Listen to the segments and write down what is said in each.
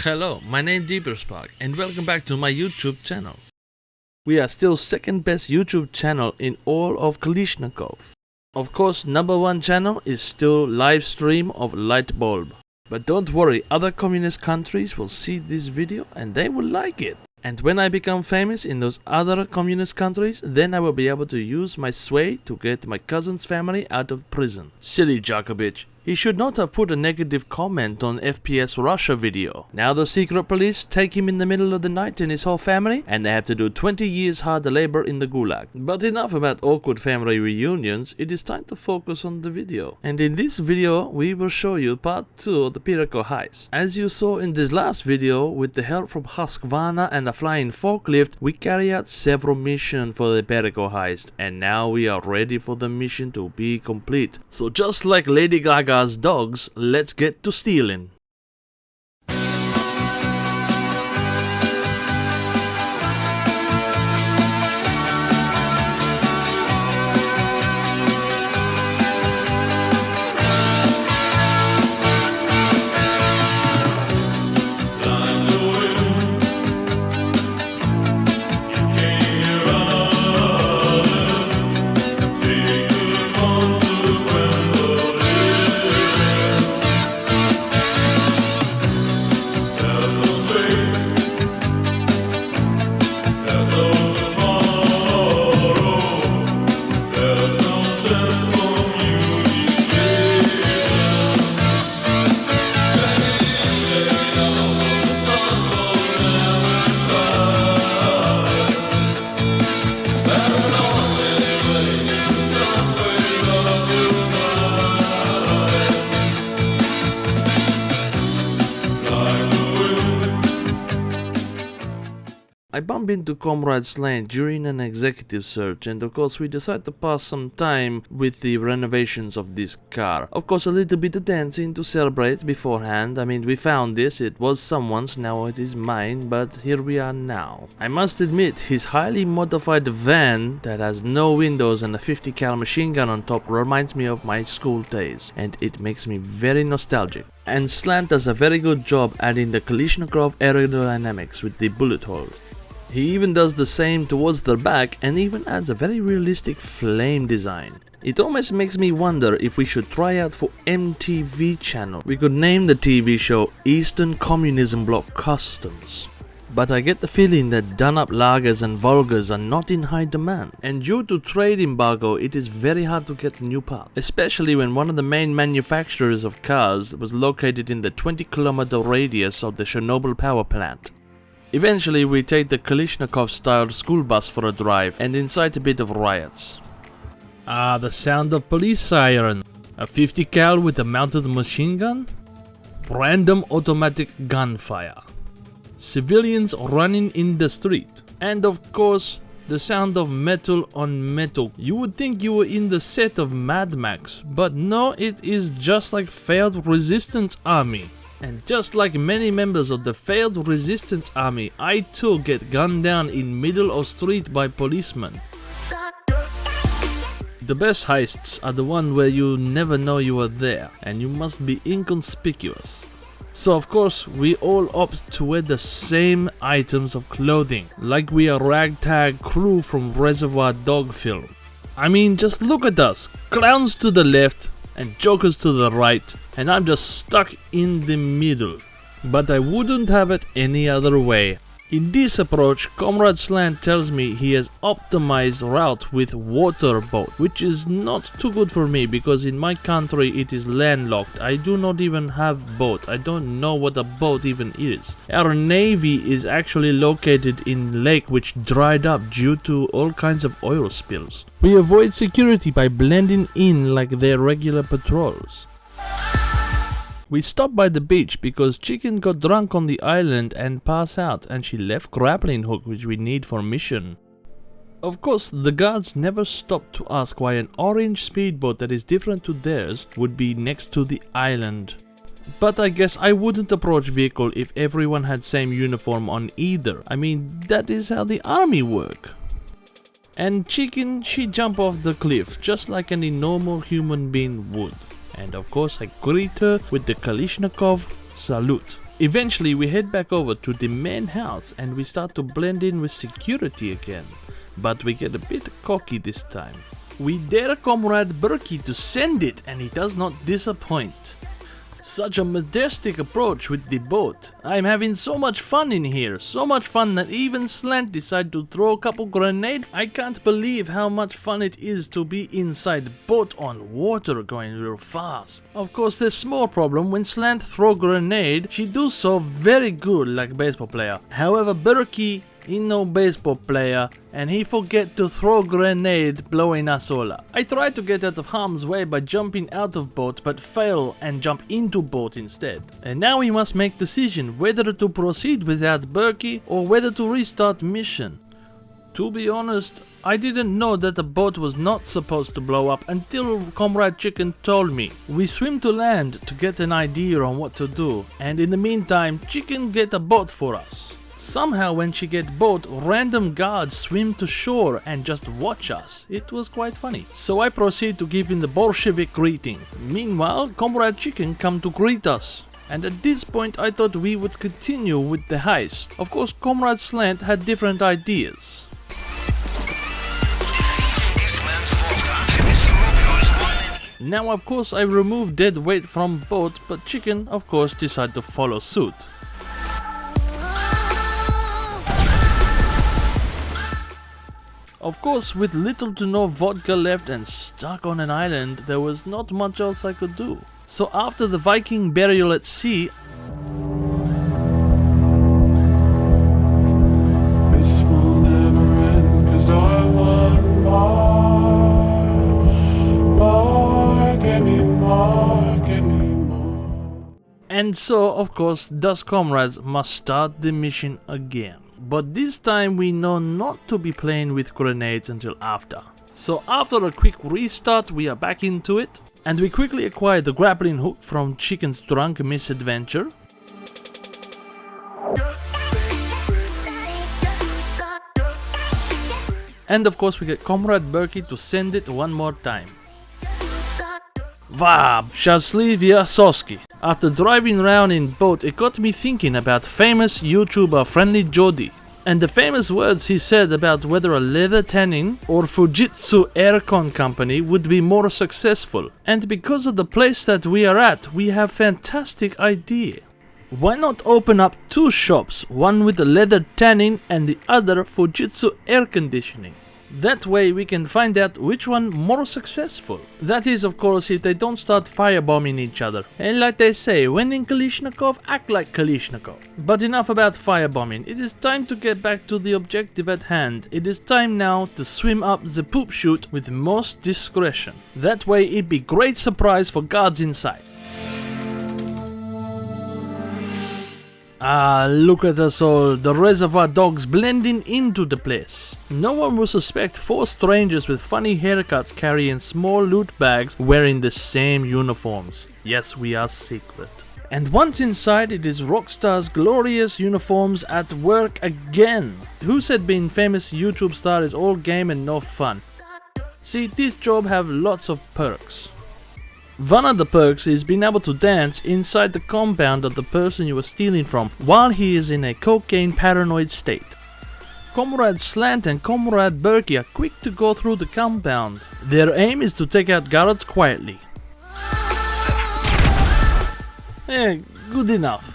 Hello, my name is Spark and welcome back to my YouTube channel. We are still second best YouTube channel in all of Kalashnikov. Of course, number one channel is still live stream of light bulb. But don't worry, other communist countries will see this video and they will like it. And when I become famous in those other communist countries, then I will be able to use my sway to get my cousin's family out of prison. Silly Djokovic. He should not have put a negative comment on FPS Russia video. Now the secret police take him in the middle of the night and his whole family, and they have to do 20 years hard labor in the gulag. But enough about awkward family reunions, it is time to focus on the video. And in this video, we will show you part 2 of the Perico Heist. As you saw in this last video, with the help from Husqvarna and a flying forklift, we carry out several missions for the Perico Heist. And now we are ready for the mission to be complete. So just like Lady Gaga as dogs, let's get to stealing. I bump into Comrades Lane during an executive search, and of course we decide to pass some time with the renovations of this car. Of course a little bit of dancing to celebrate beforehand. I mean, we found this, it was someone's, now it is mine, but here we are now. I must admit, his highly modified van that has no windows and a 50 cal machine gun on top reminds me of my school days, and it makes me very nostalgic. And Slant does a very good job adding the Kalashnikov aerodynamics with the bullet hole. He even does the same towards the back and even adds a very realistic flame design. It almost makes me wonder if we should try out for MTV channel. We could name the TV show Eastern Communism Bloc Customs. But I get the feeling that done-up lagers and vulgars are not in high demand. And due to trade embargo, it is very hard to get new parts. Especially when one of the main manufacturers of cars was located in the 20-kilometer radius of the Chernobyl power plant. Eventually we take the Kalashnikov-style school bus for a drive and incite a bit of riots. Ah, the sound of police siren. A 50 cal with a mounted machine gun? Random automatic gunfire. Civilians running in the street. And of course, the sound of metal on metal. You would think you were in the set of Mad Max, but no, it is just like failed resistance army. And just like many members of the failed resistance army, I too get gunned down in middle of street by policemen. The best heists are the one where you never know you are there, and you must be inconspicuous. So of course, we all opt to wear the same items of clothing, like we are ragtag crew from Reservoir Dog film. I mean, just look at us, clowns to the left and jokers to the right, and I'm just stuck in the middle. But I wouldn't have it any other way. In this approach, Comrade Slant tells me he has optimized route with water boat, which is not too good for me because in my country it is landlocked. I do not even have boat. I don't know what a boat even is. Our navy is actually located in lake which dried up due to all kinds of oil spills. We avoid security by blending in like their regular patrols. We stopped by the beach because Chicken got drunk on the island and passed out, and she left grappling hook which we need for mission. Of course, the guards never stopped to ask why an orange speedboat that is different to theirs would be next to the island. But I guess I wouldn't approach vehicle if everyone had same uniform on either. I mean, that is how the army work. And Chicken, she jumped off the cliff just like any normal human being would. And of course I greet her with the Kalashnikov salute. Eventually we head back over to the main house and we start to blend in with security again. But we get a bit cocky this time. We dare Comrade Berkey to send it and he does not disappoint. Such a majestic approach with the boat. I'm having so much fun in here, so much fun that even Slant decided to throw a couple grenades. I can't believe how much fun it is to be inside the boat on water going real fast. Of course there's small problem when Slant throw grenade, she do so very good like baseball player. However Berkey, he no baseball player and he forget to throw grenade blowing us all up. I try to get out of harm's way by jumping out of boat but fail and jump into boat instead. And now we must make decision whether to proceed without Berkey or whether to restart mission. To be honest, I didn't know that the boat was not supposed to blow up until Comrade Chicken told me. We swim to land to get an idea on what to do and in the meantime Chicken get a boat for us. Somehow when she get boat, random guards swim to shore and just watch us. It was quite funny. So I proceed to give him the Bolshevik greeting. Meanwhile, Comrade Chicken come to greet us. And at this point I thought we would continue with the heist. Of course Comrade Slant had different ideas. Now of course I removed dead weight from boat, but Chicken of course decided to follow suit. Of course, with little to no vodka left and stuck on an island, there was not much else I could do. So after the Viking burial at sea, this will never end 'cause I want more, give me more, give me more. And so, of course, Das Komrades must start the mission again. But this time we know not to be playing with grenades until after. So after a quick restart we are back into it. And we quickly acquire the grappling hook from Chicken's drunk misadventure. And of course we get Comrade Berkey to send it one more time. Vab, Shaslivia Soski. After driving around in boat, it got me thinking about famous YouTuber Friendly Jody. And the famous words he said about whether a leather tanning or Fujitsu aircon company would be more successful. And because of the place that we are at, we have fantastic idea. Why not open up two shops, one with the leather tanning and the other Fujitsu air conditioning? That way we can find out which one more successful. That is of course if they don't start firebombing each other. And like they say, when in Kalashnikov, act like Kalashnikov. But enough about firebombing. It is time to get back to the objective at hand. It is time now to swim up the poop chute with most discretion. That way it be great surprise for guards inside. Ah, look at us all, the reservoir dogs blending into the place. No one will suspect four strangers with funny haircuts carrying small loot bags wearing the same uniforms. Yes, we are secret. And once inside, it is Rockstar's glorious uniforms at work again. Who said being famous YouTube star is all game and no fun? See, this job have lots of perks. One of the perks is being able to dance inside the compound of the person you are stealing from while he is in a cocaine paranoid state. Comrade Slant and Comrade Berkey are quick to go through the compound. Their aim is to take out guards quietly. Good enough.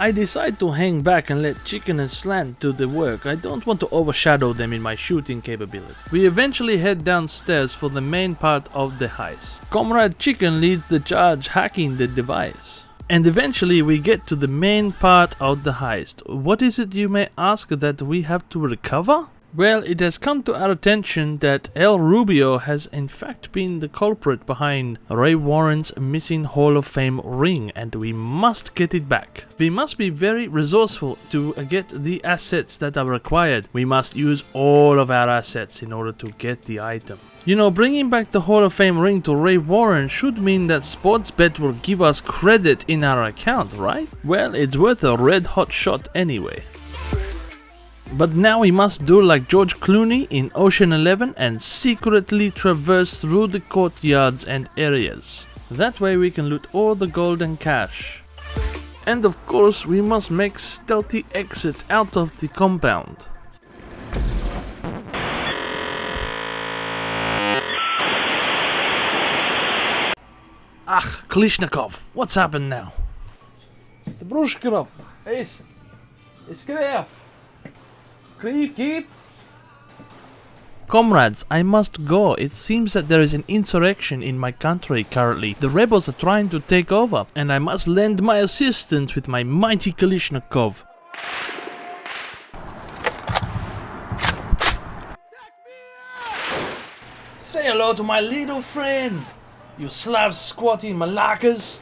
I decide to hang back and let Chicken and Slant do the work. I don't want to overshadow them in my shooting capability. We eventually head downstairs for the main part of the heist. Comrade Chicken leads the charge hacking the device. And eventually we get to the main part of the heist. What is it, you may ask, that we have to recover? Well, it has come to our attention that El Rubio has in fact been the culprit behind Ray Warren's missing Hall of Fame ring, and we must get it back. We must be very resourceful to get the assets that are required. We must use all of our assets in order to get the item. You know, bringing back the Hall of Fame ring to Ray Warren should mean that Sportsbet will give us credit in our account, right? Well, it's worth a red hot shot anyway. But now we must do like George Clooney in Ocean 11 and secretly traverse through the courtyards and areas. That way we can loot all the gold and cash. And of course, we must make stealthy exit out of the compound. Kalashnikov, what's happened now? De broerskraf is kreef. Kreef. Comrades, I must go. It seems that there is an insurrection in my country currently. The rebels are trying to take over, and I must lend my assistance with my mighty Kalashnikov. Say hello to my little friend, you Slav squatty malakas.